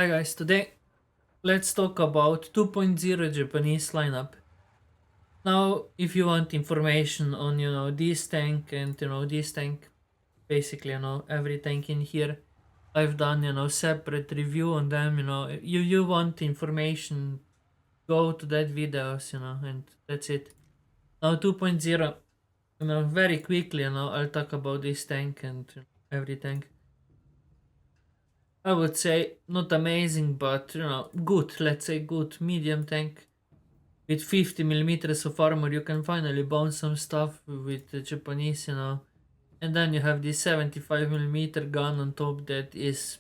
Hi guys, today let's talk about 2.0 Japanese lineup. Now, if you want information on, this tank and, this tank, basically, every tank in here, I've done, separate review on them, you want information, go to that videos, and that's it. Now 2.0, very quickly, I'll talk about this tank and every tank. I would say not amazing, but, good, let's say good, medium tank. With 50 millimeters of armor, you can finally bounce some stuff with the Japanese, And then you have this 75 millimeter gun on top that is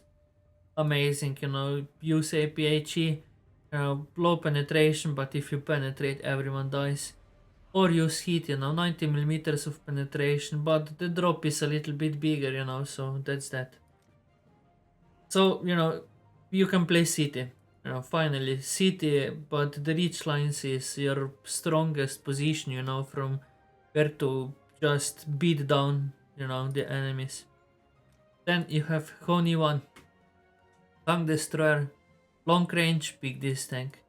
amazing, Use APHE, low penetration, but if you penetrate, everyone dies. Or use heat, 90 millimeters of penetration, but the drop is a little bit bigger, so that's that. So, you can play city. Finally, city, but the reach lines is your strongest position, from where to just beat down, the enemies. Then you have Honi 1, tank destroyer, long range, big this tank.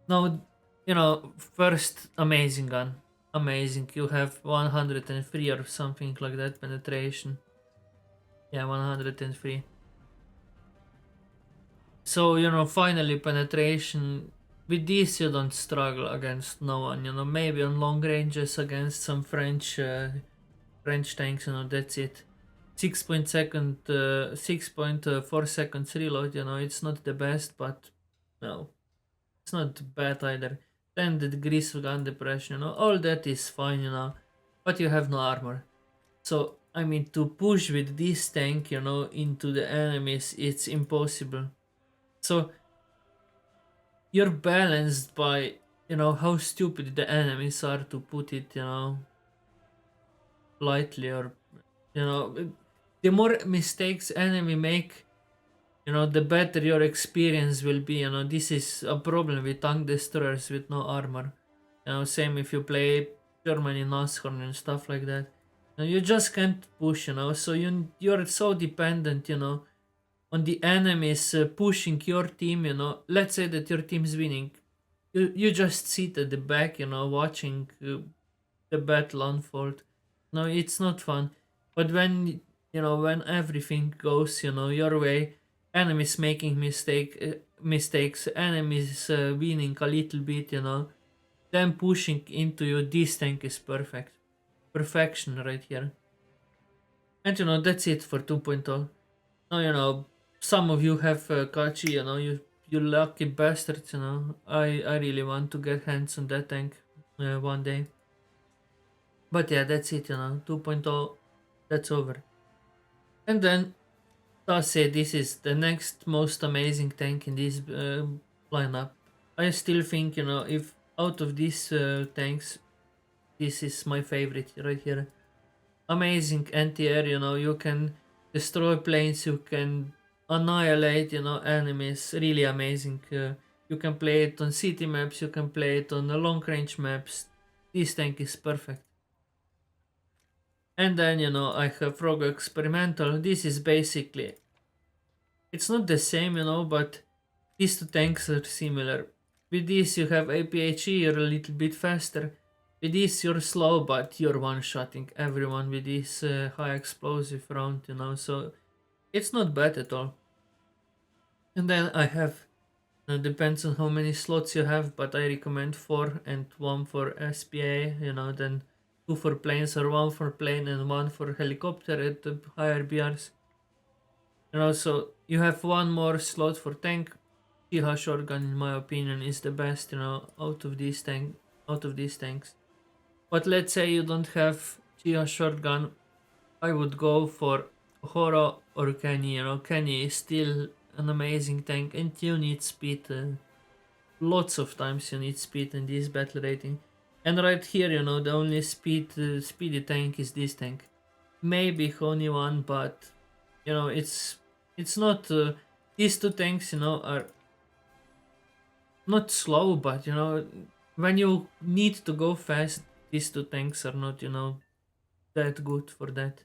Now, first amazing gun. Amazing. You have 103 or something like that penetration. Yeah, 103. So, finally penetration. With this you don't struggle against no one, maybe on long ranges against some French tanks, that's it. 6.4 seconds reload, it's not the best, but no, it's not bad either. 10 degrees of gun depression, all that is fine, but you have no armor. So, I mean, to push with this tank, into the enemies, it's impossible. So, you're balanced by, how stupid the enemies are, to put it, lightly, or, the more mistakes enemy make, the better your experience will be. This is a problem with tank destroyers with no armor. Same if you play Germany Nashorn and stuff like that. You just can't push, so you're so dependent, on the enemies pushing your team, let's say that your team's winning. You just sit at the back, watching the battle unfold. No, it's not fun. But when everything goes, your way, enemies making mistakes, enemies winning a little bit, then pushing into you, this tank is perfect. Perfection right here. And that's it for 2.0. Now, some of you have Kachi, you lucky bastards, I really want to get hands on that tank one day. But yeah, that's it, 2.0, that's over. And then, I'll say this is the next most amazing tank in this lineup. I still think, if out of these tanks, this is my favorite right here. Amazing anti-air, you can destroy planes, you can annihilate, enemies, really amazing. You can play it on city maps, you can play it on the long range maps. This tank is perfect. And then, I have Rogue Experimental. This is basically, it's not the same, but these two tanks are similar. With this you have APHE, you're a little bit faster. With this you're slow, but you're one-shotting everyone with this high explosive round, so it's not bad at all. And then I have, depends on how many slots you have, but I recommend 4 and 1 for SPA, then 2 for planes, or 1 for plane and 1 for helicopter at the higher BRs. And also you have 1 more slot for tank. Chiha shotgun, in my opinion, is the best, out of these tanks. But let's say you don't have Chiha shotgun, I would go for Horo or Kenny. Kenny is still an amazing tank, and you need speed. Lots of times you need speed in this battle rating. And right here, the only speedy tank is this tank. Maybe Honi 1, but it's not. These two tanks, are not slow, but when you need to go fast, these two tanks are not, that good for that.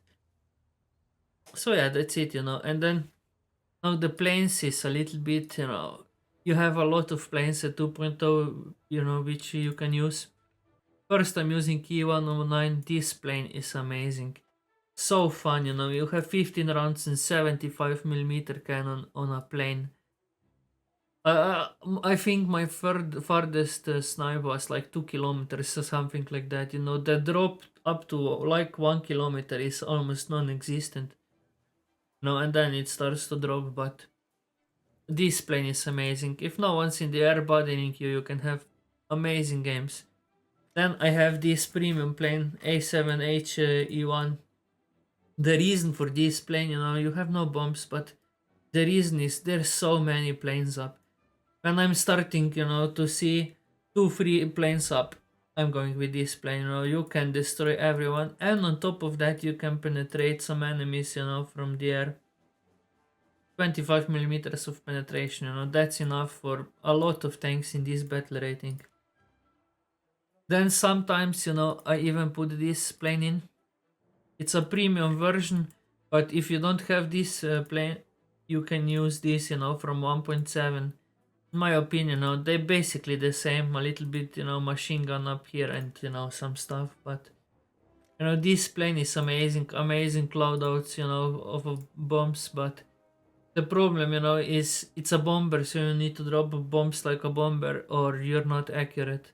So yeah, that's it, and then Now the planes is a little bit, you have a lot of planes at 2.0, which you can use. First I'm using E109, this plane is amazing. So fun, you have 15 rounds and 75mm cannon on a plane. I think my farthest snipe was like 2 kilometers or something like that. The drop up to like 1 kilometer is almost non-existent. And then it starts to drop, but this plane is amazing. If no one's in the air bothering you, you can have amazing games. Then I have this premium plane, A7H E1. The reason for this plane, you have no bombs, but the reason is there's so many planes up. When I'm starting, to see 2-3 planes up, I'm going with this plane. You can destroy everyone, and on top of that, you can penetrate some enemies, from the air. 25 millimeters of penetration, that's enough for a lot of tanks in this battle rating. Then sometimes, I even put this plane in. It's a premium version, but if you don't have this plane, you can use this, from 1.7. In my opinion, they're basically the same, a little bit, machine gun up here and, some stuff, but, this plane is amazing, amazing loadouts, of bombs, but the problem, is it's a bomber, so you need to drop bombs like a bomber or you're not accurate.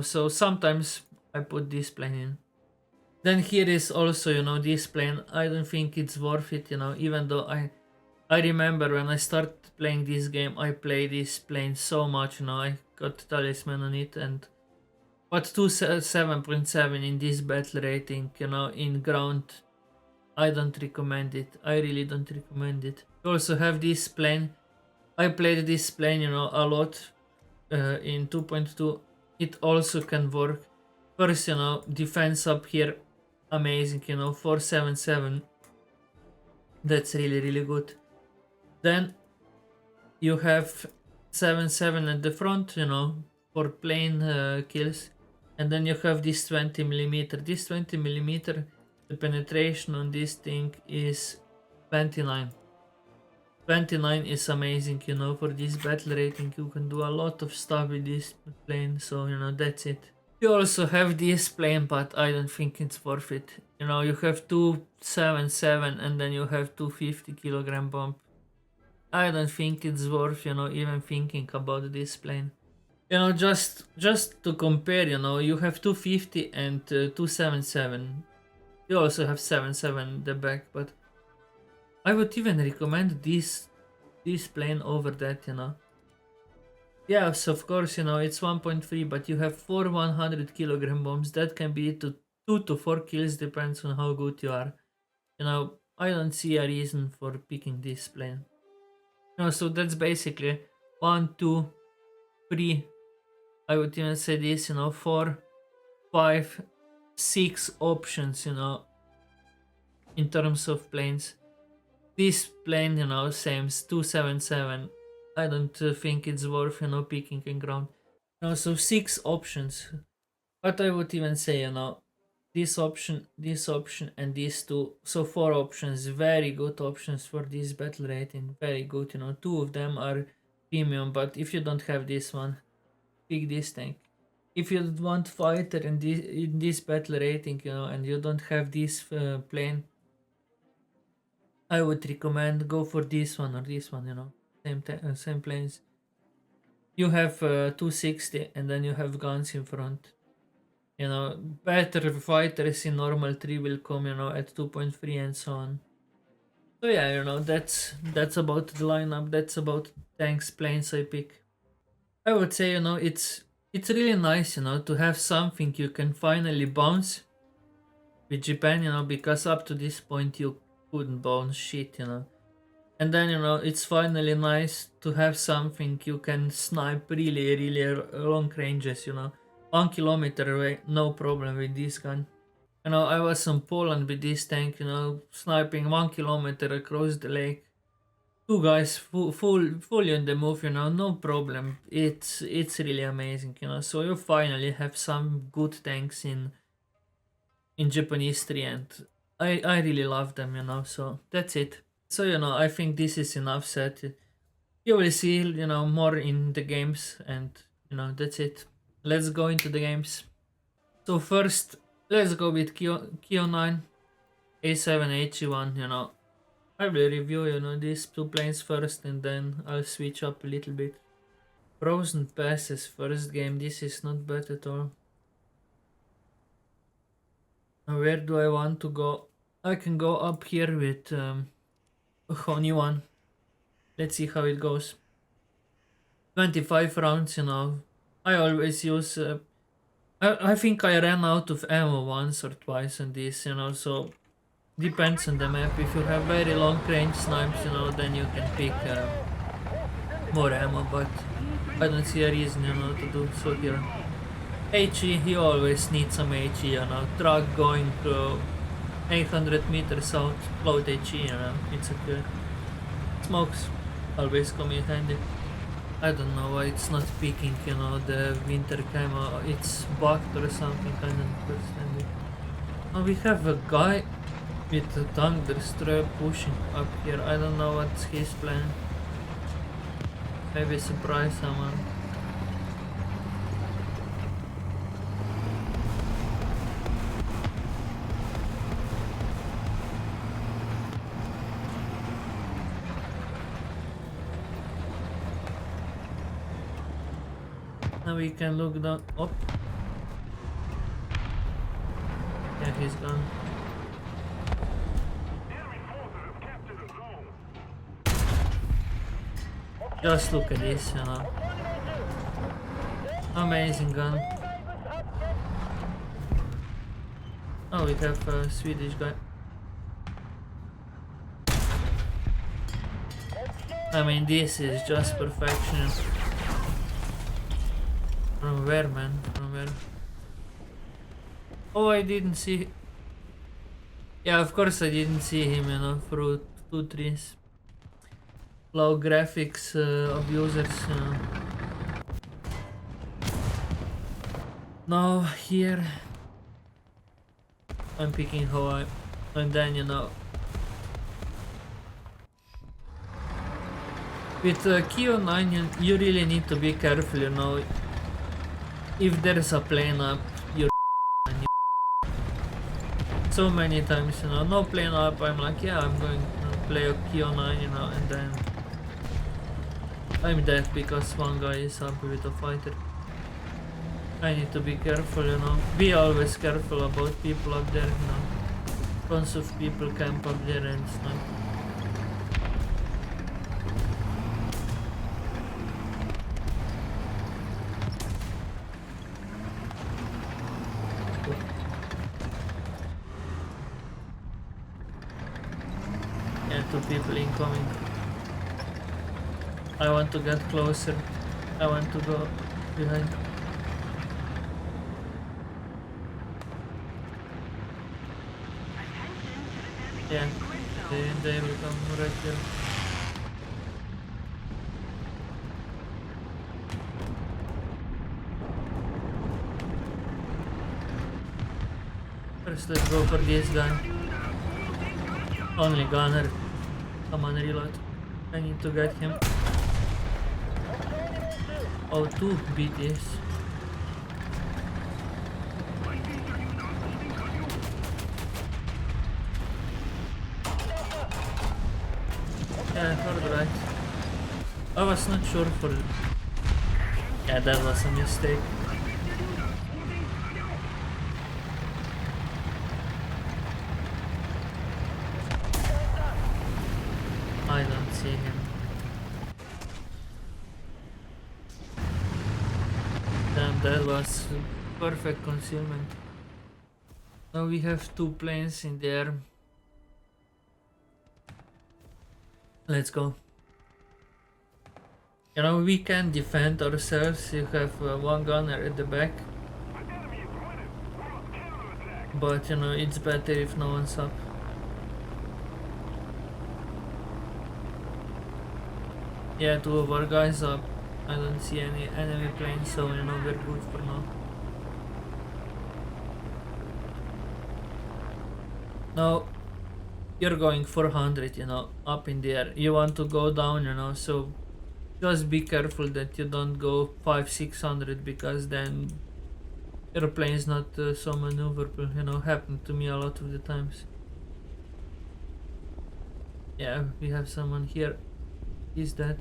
So sometimes I put this plane in. Then here is also, this plane. I don't think it's worth it, even though I remember when I started playing this game, I played this plane so much, I got talisman on it, but 7.7 in this battle rating, in ground, I don't recommend it. I really don't recommend it. You also have this plane. I played this plane, a lot in 2.2. It also can work. First, defense up here, amazing, 477. That's really, really good. Then you have 7.7 at the front, for plane kills. And then you have this 20mm. This 20mm, the penetration on this thing is 29. 29 is amazing, for this battle rating. You can do a lot of stuff with this plane, so, that's it. You also have this plane, but I don't think it's worth it. You have 277 and then you have 250kg bomb. I don't think it's worth, even thinking about this plane. Just to compare, you have 250 and 277. You also have 77 in the back, but I would even recommend this plane over that, Yes, of course, it's 1.3, but you have 4 100kg bombs. That can be to 2 to 4 kills, depends on how good you are. I don't see a reason for picking this plane. So that's basically 1, 2, 3. I would even say this, 4, 5, 6 options, in terms of planes. This plane, same 277. I don't think it's worth, picking in ground. So 6 options. But I would even say, this option, and these 2. So 4 options, very good options for this battle rating. Very good, 2 of them are premium, but if you don't have this one, pick this tank. If you want fighter in this battle rating, and you don't have this plane, I would recommend go for this one or this one, same planes. You have 260 and then you have guns in front. Better fighters in normal 3 will come, at 2.3 and so on. So yeah, that's about the lineup. That's about tanks, planes I pick. I would say, it's really nice, to have something you can finally bounce with Japan, because up to this point you couldn't bounce shit, And then, it's finally nice to have something you can snipe really, really long ranges, 1 kilometer away, no problem with this gun. I was in Poland with this tank, sniping 1 kilometer across the lake. 2 guys fully on the move, no problem. It's really amazing, So you finally have some good tanks in Japanese 3, and I really love them, So that's it. So, I think this is enough said. You will see, more in the games, and, that's it. Let's go into the games. So, first, let's go with Kio9, A7, HE1, I will review, these two planes first, and then I'll switch up a little bit. Frozen passes, first game, this is not bad at all. Where do I want to go? I can go up here with Honey one. Let's see how it goes. 25 rounds, I always use... I think I ran out of ammo once or twice on this, so depends on the map. If you have very long range snipes, then you can pick more ammo, but I don't see a reason, to do so here. HE, you always need some HE, truck going to 800 meters out, load HE, it's okay. Smokes always come in handy. I don't know why it's not picking, the winter camo, it's bugged or something, I don't understand it. Oh, we have a guy with a tank destroyer pushing up here, I don't know what's his plan. Maybe surprise someone. Now we can look down. Oh, yeah, he's gone. Just look at this, Amazing gun. Oh, we have a Swedish guy. I mean, this is just perfection. From where, man? From where? Oh, I didn't see... Yeah, of course I didn't see him, through 2 trees. Low graphics abusers. Now here I'm picking Hawaii, and then with Kio 9 you really need to be careful, if there's a plane up, so many times, no plane up, I'm like, yeah, I'm going to play a Kio 9, and then I'm dead because one guy is up with a fighter. I need to be careful, be always careful about people up there, Tons of people camp up there and snipe. Yeah, 2 people incoming. I want to get closer. I want to go behind. Yeah, they will come right here. First, let's go for this guy. Only gunner. Come on, reload. I need to get him. Oh, 2 BTS. Yeah, alright. I was not sure for... Yeah, that was a mistake. I don't see him. Damn, that was perfect concealment. Now we have 2 planes in there. Let's go. We can defend ourselves. You have 1 gunner at the back. But it's better if no one's up. Yeah, 2 of our guys up. I don't see any enemy planes, so we're good for now. Now you're going 400, you know, up in the air. You want to go down, you know, so just be careful that you don't go 500-600 because then airplane is not so maneuverable, you know, happened to me a lot of the times. Yeah, we have someone here. Is that?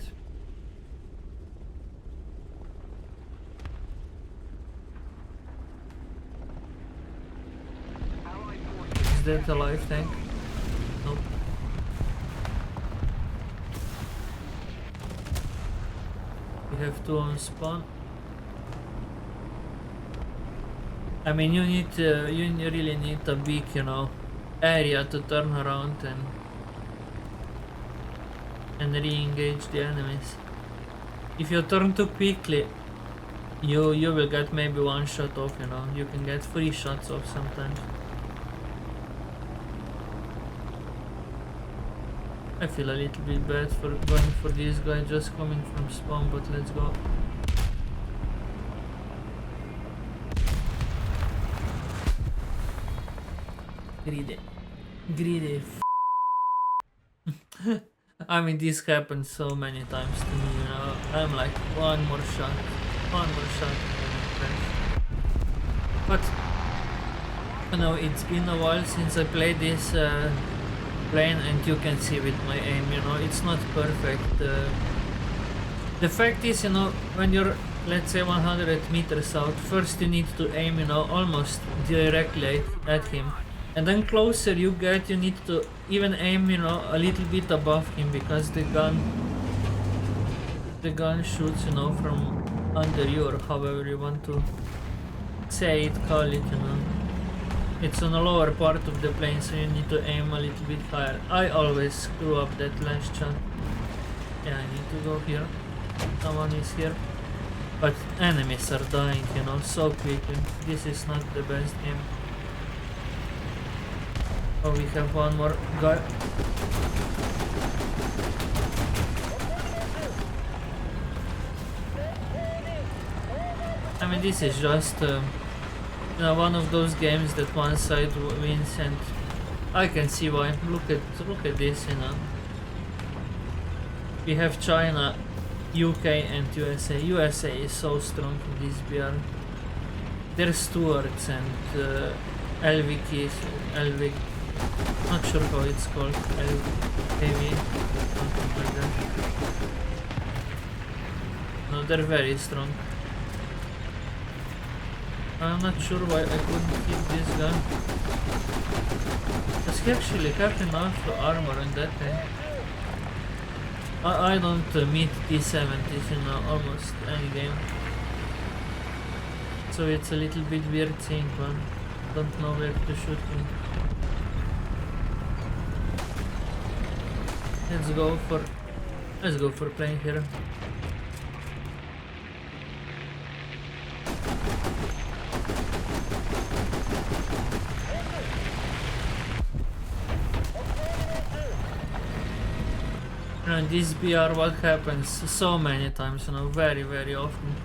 Is that a life tank? Nope. We have two on spawn. I mean, you need you really need a big, you know, area to turn around and re-engage the enemies. If you turn too quickly, you will get maybe one shot off, you know. You can get 3 shots off sometimes. I feel a little bit bad for going for this guy just coming from spawn, but let's go. Greedy. I mean, this happened so many times to me, you know. I'm like, one more shot, and then crash. But, you know, it's been a while since I played this plane, and you can see with my aim, you know, it's not perfect. The fact is, you know, when you're, let's say, 100 meters out, first you need to aim, you know, almost directly at him. And then closer you get, you need to even aim, you know, a little bit above him, because the gun shoots, you know, from under you, or however you want to say it, call it, you know. It's on the lower part of the plane, so you need to aim a little bit higher. I always screw up that last shot. Yeah, I need to go here. Someone is here. But enemies are dying, you know, so quickly. This is not the best game. Oh, we have one more guy. I mean, this is just you know, one of those games that one side wins, and I can see why. Look at this, you know. We have China, UK, and USA. USA is so strong in this BR. They're stewards and LV, not sure how it's called, APHE, something like that. No, they're very strong. I'm not sure why I couldn't hit this guy. Does he actually have enough armor on that tank? I don't meet T-70s in almost any game. So it's a little bit weird thing, man. Don't know where to shoot him. Let's go for plane here. And this BR, what happens so many times, you know, very, very often,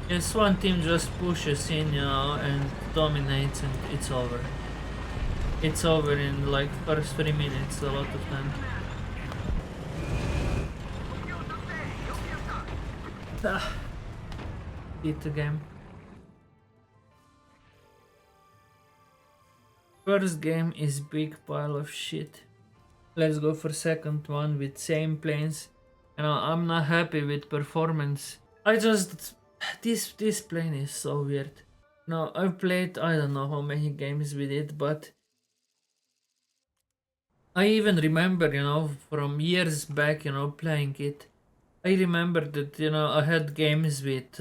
is one team just pushes in, you know, and dominates, and it's over. It's over in like first 3 minutes a lot of time. Beat the game. First game is big pile of shit. Let's go for second one with same planes. You know, I'm not happy with performance. I just, this plane is so weird. No, I've played I don't know how many games with it, but I even remember, you know, from years back, you know, playing it. I remember that, you know, I had games with,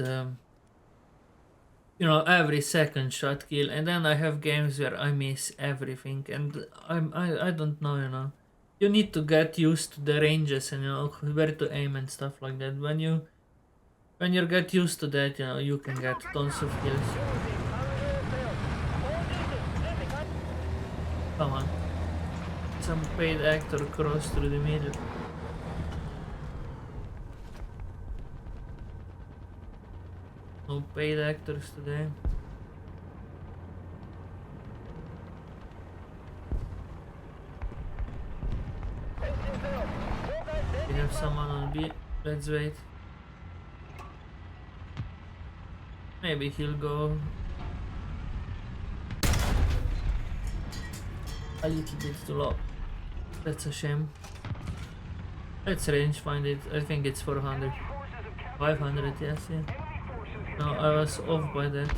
you know, every second shot kill, and then I have games where I miss everything, and I don't know, you know. You need to get used to the ranges and, you know, where to aim and stuff like that. When you get used to that, you know, you can get tons of kills. Come on. Some paid actor crossed through the middle. No paid actors today. maybe. Let's wait. Maybe he'll go a little bit too low. That's a shame. Let's range find it. I think it's 400. 500, yes, yeah. No, I was off by that.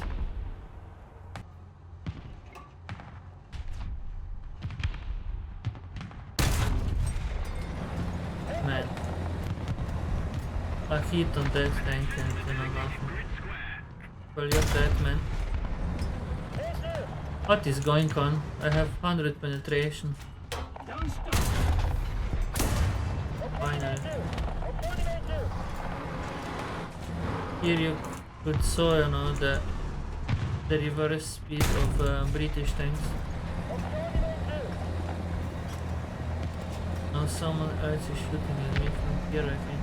Man. A hit on that tank and you know nothing. Well, you're dead, man. What is going on? I have 100 penetration. Finally. Here you could saw, you know, the reverse speed of British tanks. Now someone else is shooting at me from here, I think.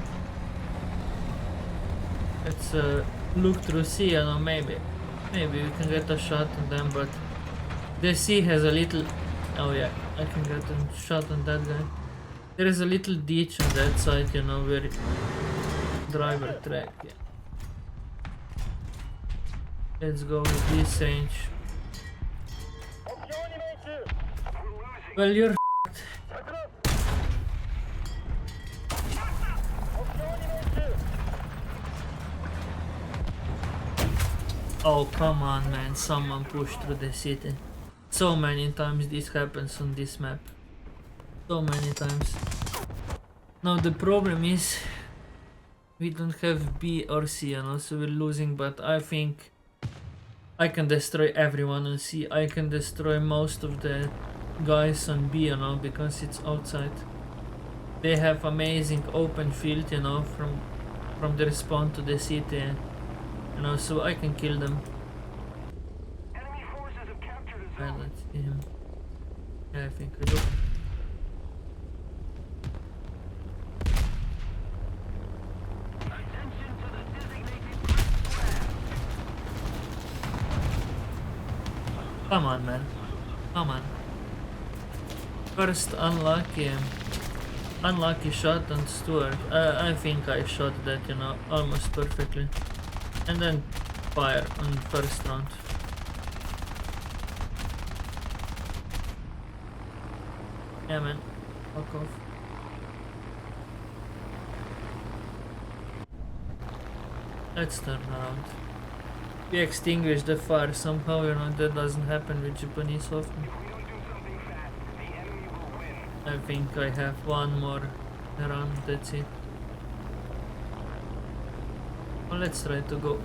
Let's look through sea, you know, maybe we can get a shot on them, but the sea has a little... Oh yeah, I can get a shot on that guy. There is a little ditch on that side, you know, where driver track, yeah. Let's go with this range. Well, you're Oh, come on, man, someone pushed through the city. So many times this happens on this map. So many times. Now the problem is we don't have B or C, you know, so we're losing, but I think I can destroy everyone on C. I can destroy most of the guys on B, you know, because it's outside. They have amazing open field, you know, from their spawn to the city, you know, so I can kill them. Enemy forces have captured a zone. Let's see him. Yeah, I think I do. Attention to the designated square. Come on, man. Come on. First unlucky shot on Stuart. I think I shot that, you know, almost perfectly. And then fire on first round. Yeah, man. Fuck off. Let's turn around. We extinguish the fire somehow, you know, that doesn't happen with Japanese often. If we don't do something fast, the enemy will win. I think I have one more round, that's it. Well, let's try to go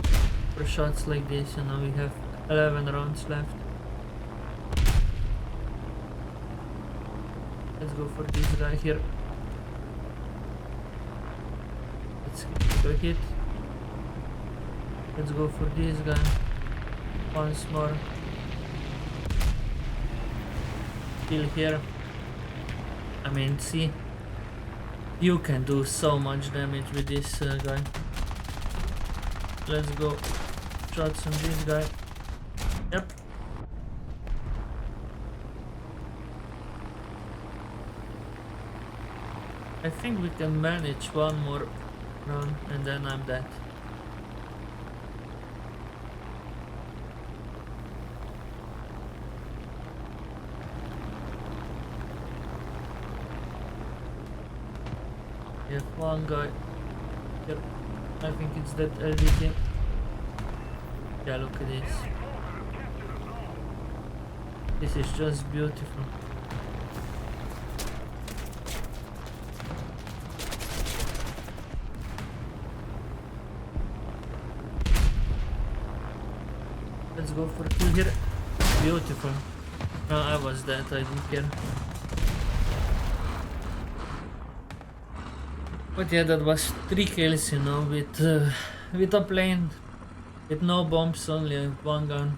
for shots like this, you know, we have 11 rounds left. Let's go for this guy here. Let's get a hit. Let's go for this guy once more. Kill here. I mean, see, you can do so much damage with this guy. Let's go. Shots on this guy. Yep. I think we can manage one more run and then I'm dead. We have one guy. Yep. I think it's that LVT. Yeah, look at this. This is just beautiful. Let's go for kill here. Beautiful. No, I was dead, I didn't care. But yeah, that was 3 kills, you know, with a plane, with no bombs, only one gun.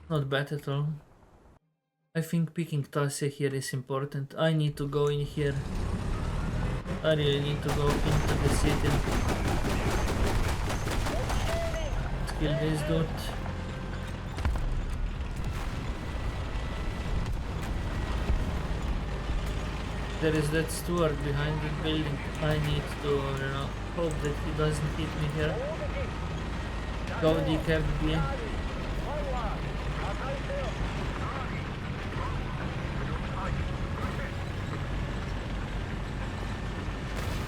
Not bad at all. I think picking Tasia here is important. I need to go in here. I really need to go into the city. Let's kill this dude. There is that steward behind the building. I need to, hope that he doesn't hit me here. Go decap B.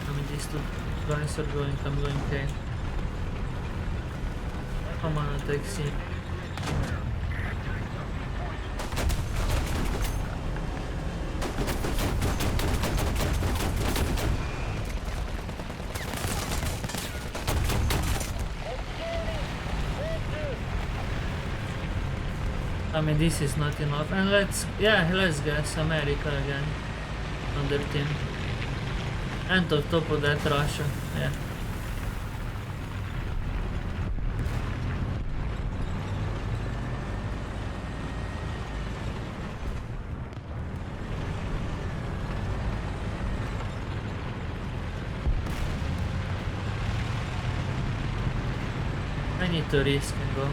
I mean, these two guys are going, I'm going K. Come on, attack C. I mean, this is not enough, and let's guess America again on their team, and on top of that Russia, yeah. I need to risk and go,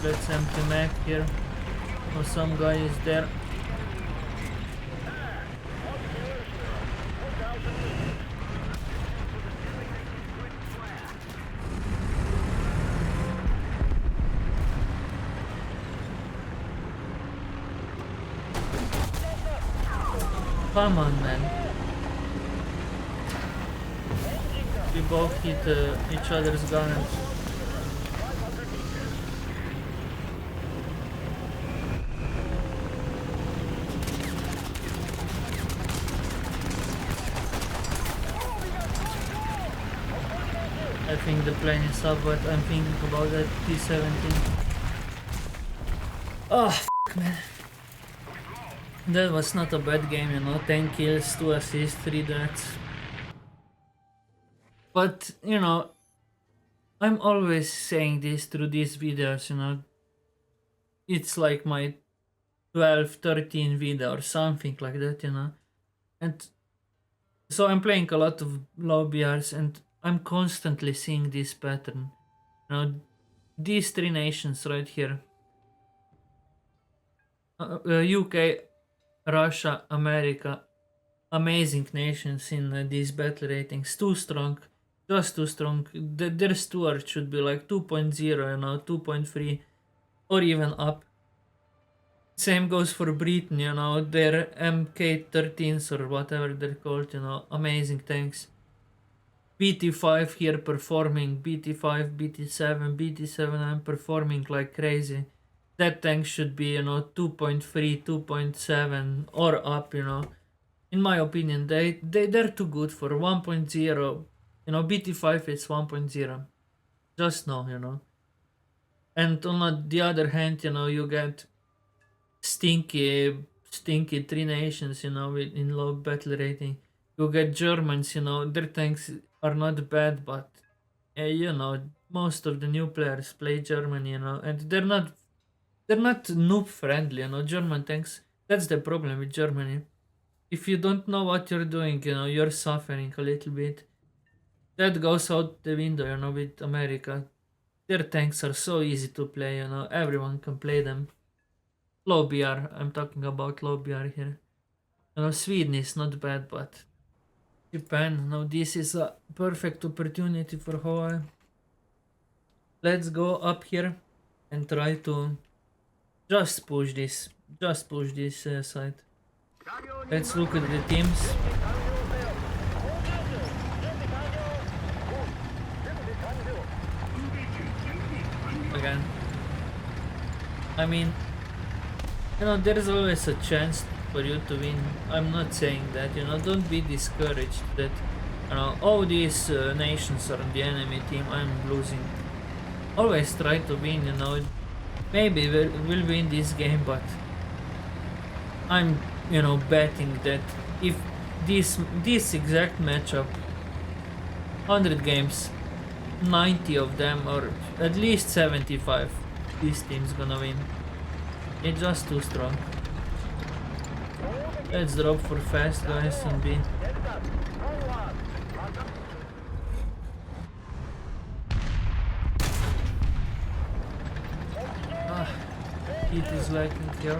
Let's empty map here. Oh, some guy is there. Come on, man. We both hit each other's gunners. I think the plane is up, but I'm thinking about that T-17. Oh, f***, man. That was not a bad game, 10 kills, 2 assists, 3 deaths. But, I'm always saying this through these videos, It's like my 12, 13 video or something like that, And so I'm playing a lot of low BRs and I'm constantly seeing this pattern. These three nations right here. UK, Russia, America, amazing nations in these battle ratings. Too strong, just too strong. Their steward should be like 2.0, 2.3 or even up. Same goes for Britain, their MK13s or whatever they're called, amazing tanks. BT5 here performing, BT5, BT7, BT7 I'm performing like crazy. That tank should be, 2.3, 2.7 or up, In my opinion, they're too good for 1.0. BT5 is 1.0. Just know, And on the other hand, you get stinky three nations, in low battle rating. You get Germans, their tanks are not bad, but most of the new players play Germany, and they're not noob friendly, German tanks. That's the problem with Germany. If you don't know what you're doing, you're suffering a little bit. That goes out the window, with America. Their tanks are so easy to play, everyone can play them. Low BR, I'm talking about low BR here. Sweden is not bad, but Japan, now this is a perfect opportunity for Hawaii. Let's go up here and try to just push this side. Let's look at the teams. Again, I mean, there's always a chance for you to win. I'm not saying that, don't be discouraged that, all these nations are on the enemy team, I'm losing. Always try to win, maybe we'll win this game, but I'm, betting that if this exact matchup, 100 games, 90 of them, or at least 75, this team's gonna win. It's just too strong. Let's drop for fast, guys, and B. Heat is lacking here.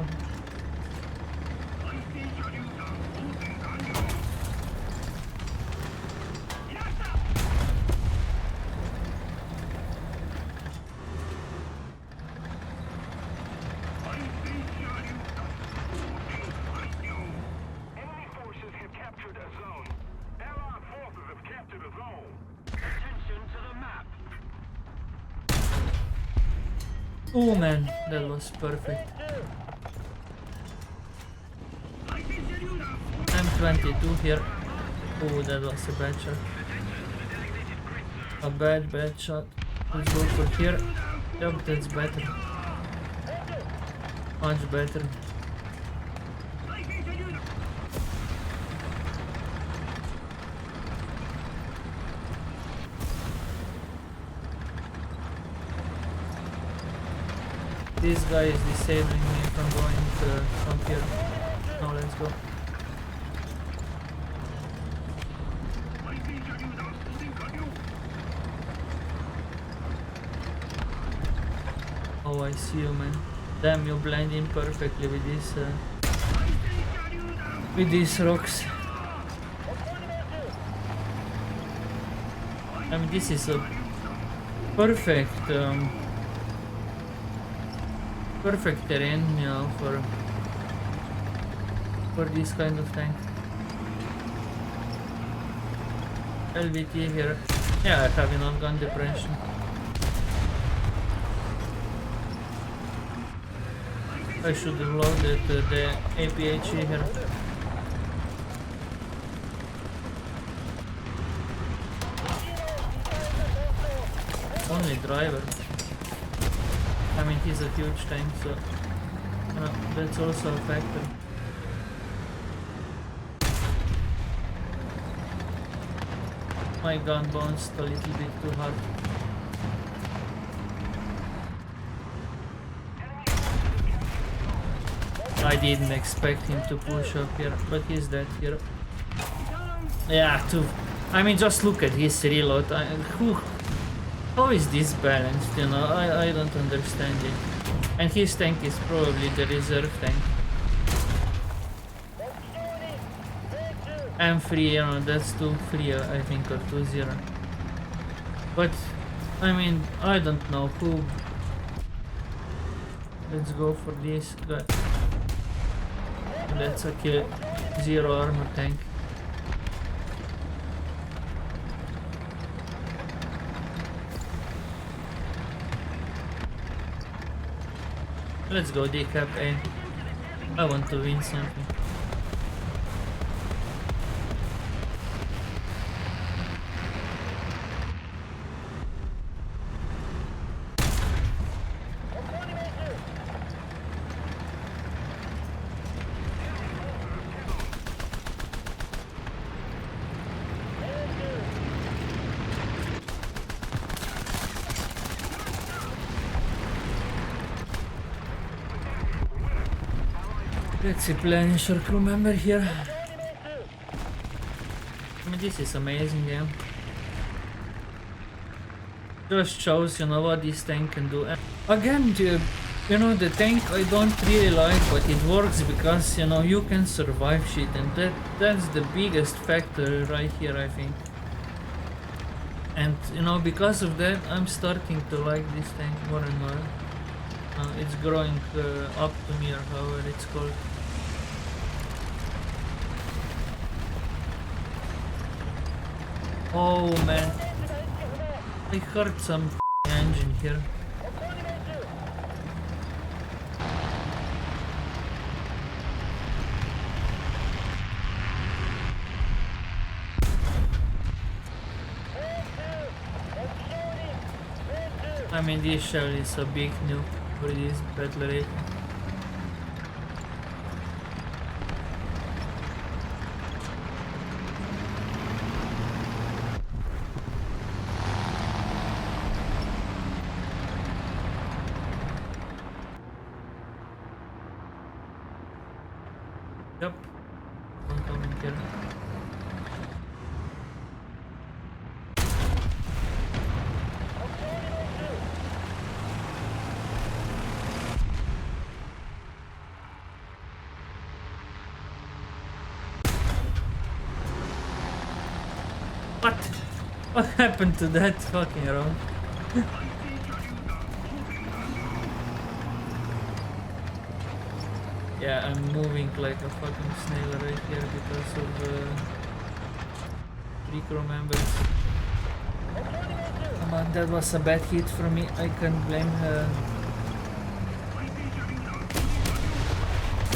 Enemy forces have captured a zone. Allied forces have captured a zone. Attention to the map. Oh man, that was perfect. M22 here. Oh, that was a bad shot. A bad shot. Let's go for here. Yep, that's better. Much better. This guy is disabling me from going from here. Now let's go. Oh, I see you, man. Damn, you blend in perfectly with these rocks. I mean, this is a perfect perfect terrain, you know, for this kind of tank. LVT here. Yeah, I have enough gun depression. I should have loaded the APHE here. Only driver. I mean, he's a huge tank, so that's also a factor. My gun bounced a little bit too hard. I didn't expect him to push up here, but he's dead here. Yeah, I mean, just look at his reload. How is this balanced, you know? I don't understand it. And his tank is probably the reserve tank. M3, you know, that's 2-3, I think, or 2-0. But, I mean, I don't know who. Let's go for this guy. That's a kill. 0 armor tank. Let's go decap A. I want to win something. Let's replenish our crew member here. I mean, this is amazing game. Just shows, you know, what this tank can do. And again, you know, the tank I don't really like, but it works because, you know, you can survive shit, and that's the biggest factor right here, I think. And, you know, because of that, I'm starting to like this tank more and more. It's growing up to me, or however it's called. Oh man, I heard some engine here. I mean, this shell is a big nuke for this battle rate. Yep, one coming here. What happened to that fucking round? Yeah, I'm moving like a fucking snail right here because of three crew members. Come on, that was a bad hit from me. I can't blame her.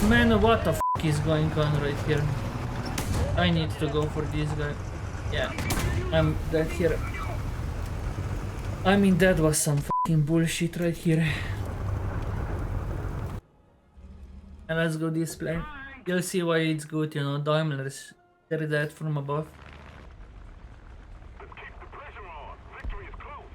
Man, what the fuck is going on right here? I need to go for this guy. Yeah, I'm dead here. I mean, that was some fucking bullshit right here. And let's go this plane. You'll see why it's good, you know, Daimlers. They're dead from above. Let's keep the pressure on. Victory is close.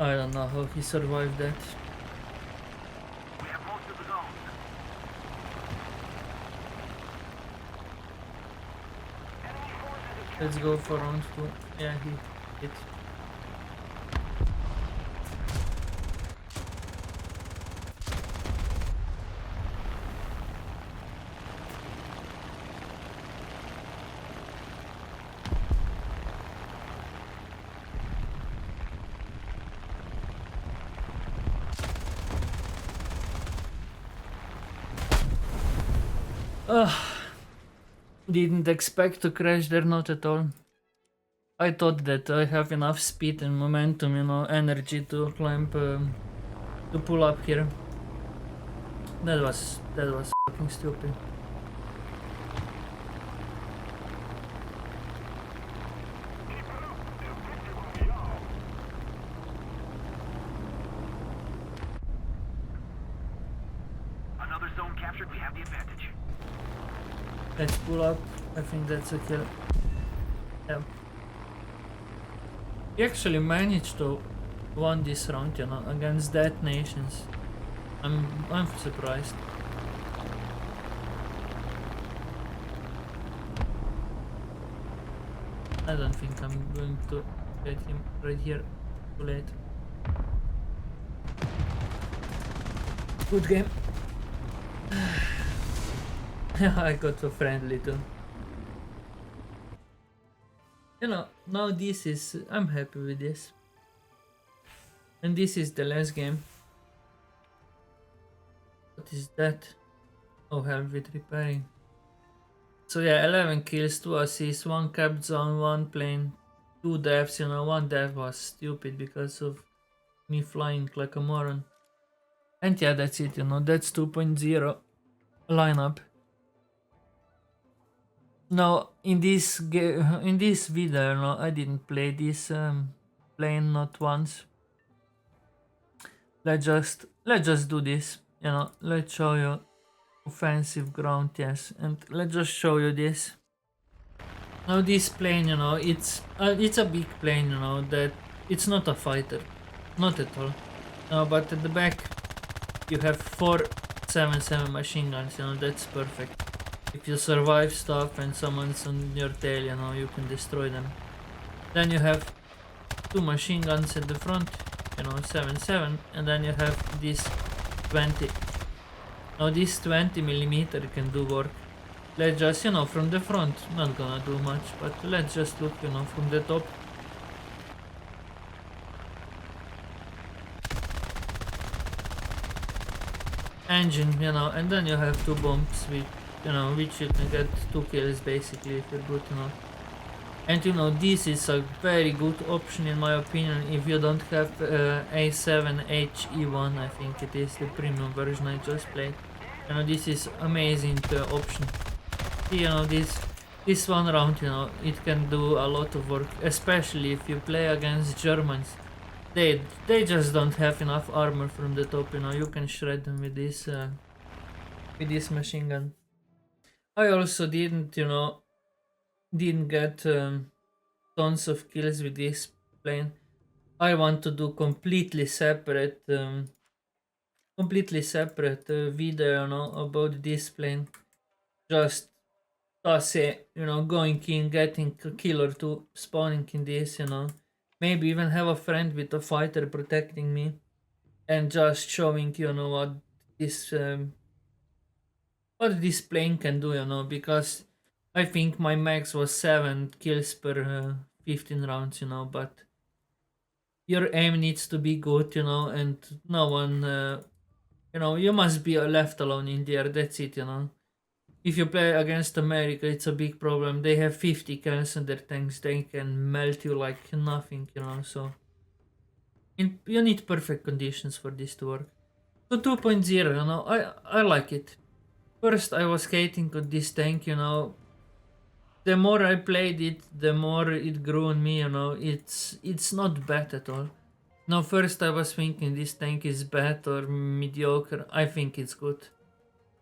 I don't know how he survived that. We have most of the zone. Enemy forces have Let's go for round 2. Yeah, he hit. Ugh. Didn't expect to crash there, not at all. I thought that I have enough speed and momentum, you know, energy to climb, to pull up here. That was fucking stupid. another zone captured. We have the advantage. Let's pull up. I think that's a kill. Yeah. We actually managed to win this round, you know, against that nations. I'm surprised. I don't think I'm going to get him right here. Too late. Good game. I got a friendly too. You know, now this is... I'm happy with this. And this is the last game. What is that? Oh, help with repairing. So yeah, 11 kills, 2 assists, 1 capped zone, 1 plane, 2 deaths, you know, 1 death was stupid because of me flying like a moron. And yeah, that's it, you know, that's 2.0 lineup. Now, in this video, you know, I didn't play this plane not once. Let's just do this, you know, let's show you offensive ground, yes, and let's just show you this. Now this plane, you know, it's a big plane, you know, that it's not a fighter, not at all. No, but at the back you have 4 7.7 machine guns, you know, that's perfect. If you survive stuff and someone's on your tail, you know, you can destroy them. Then you have 2 machine guns at the front, you know, 7.7, and then you have this 20. Now this 20mm can do work. Let's just, you know, from the front, not gonna do much, but let's just look, you know, from the top. Engine, you know, and then you have 2 bombs with, you know, which you can get 2 kills basically if you're good enough. And you know, this is a very good option in my opinion if you don't have A7HE1, I think it is the premium version I just played. You know, this is amazing option. You know, this one round, you know, it can do a lot of work, especially if you play against Germans. They just don't have enough armor from the top, you know, you can shred them with this machine gun. I also didn't, you know, didn't get tons of kills with this plane. I want to do completely separate video, you know, about this plane. Just say, you know, going in, getting a kill or 2, spawning in this, you know. Maybe even have a friend with a fighter protecting me. And just showing, you know, what this what this plane can do, you know, because I think my max was 7 kills per 15 rounds, you know, but your aim needs to be good, you know, and no one, you know, you must be left alone in the air, that's it, you know. If you play against America, it's a big problem. They have 50 kills in their tanks, they can melt you like nothing, you know, so you need perfect conditions for this to work. So 2.0, you know, I like it. First, I was hating on this tank, you know. The more I played it, the more it grew on me, you know. It's not bad at all. Now, first I was thinking this tank is bad or mediocre. I think it's good.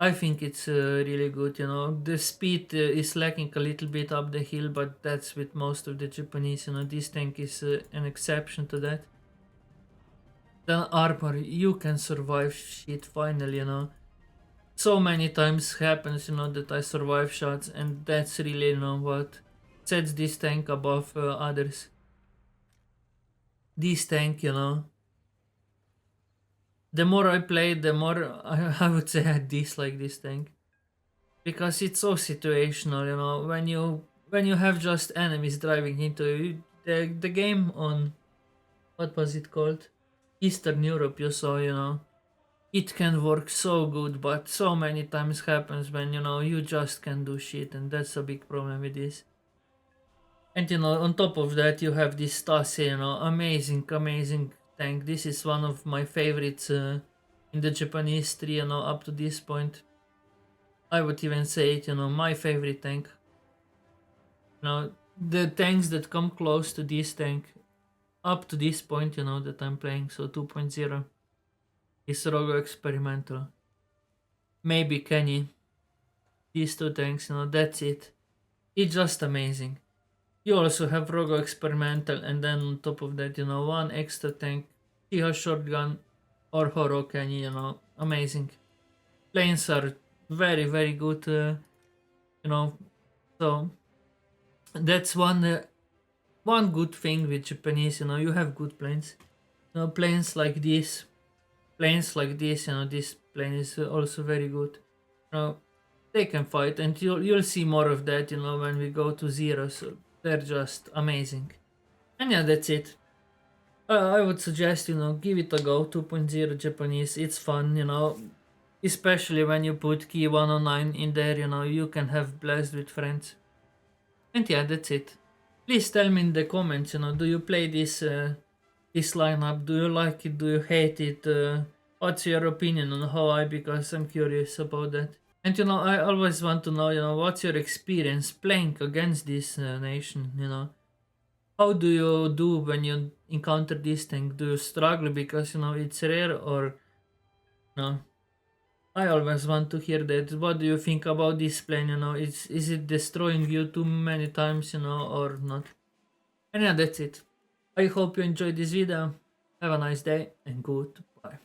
I think it's really good, you know. The speed is lacking a little bit up the hill, but that's with most of the Japanese, you know. This tank is an exception to that. Then armor, you can survive shit finally, you know. So many times happens, you know, that I survive shots, and that's really, you know, what sets this tank above others. This tank, you know, the more I play, the more I would say I dislike this tank, because it's so situational, you know. When you have just enemies driving into you, the game on what was it called, Eastern Europe, you saw, you know, it can work so good, but so many times happens when, you know, you just can't do shit, and that's a big problem with this. And you know, on top of that, you have this Stasi, you know, amazing tank. This is one of my favorites in the Japanese tree, you know, up to this point. I would even say it, you know, my favorite tank. You know, the tanks that come close to this tank up to this point, you know, that I'm playing, so 2.0, is Rogo Experimental. Maybe Kenny. These two tanks, you know, that's it. It's just amazing. You also have Rogo Experimental, and then on top of that, you know, one extra tank, Chiha Shotgun or Horo Kenny, you know, amazing. Planes are very good, you know, so that's one good thing with Japanese, you know, you have good planes. You know, planes like this, you know, this plane is also very good. You know, they can fight, and you'll see more of that, you know, when we go to zero. So they're just amazing. And yeah, that's it. I would suggest, you know, give it a go. 2.0 Japanese, it's fun, you know, especially when you put key 109 in there, you know, you can have blast with friends. And yeah, that's it. Please tell me in the comments, you know, do you play this lineup? Do you like it? Do you hate it? What's your opinion on Hawaii? Because I'm curious about that. And you know, I always want to know, you know, what's your experience playing against this nation, you know? How do you do when you encounter this thing? Do you struggle because, you know, it's rare, or no? I always want to hear that. What do you think about this plane, you know? Is it destroying you too many times, you know, or not? And yeah, that's it. I hope you enjoyed this video. Have a nice day and goodbye.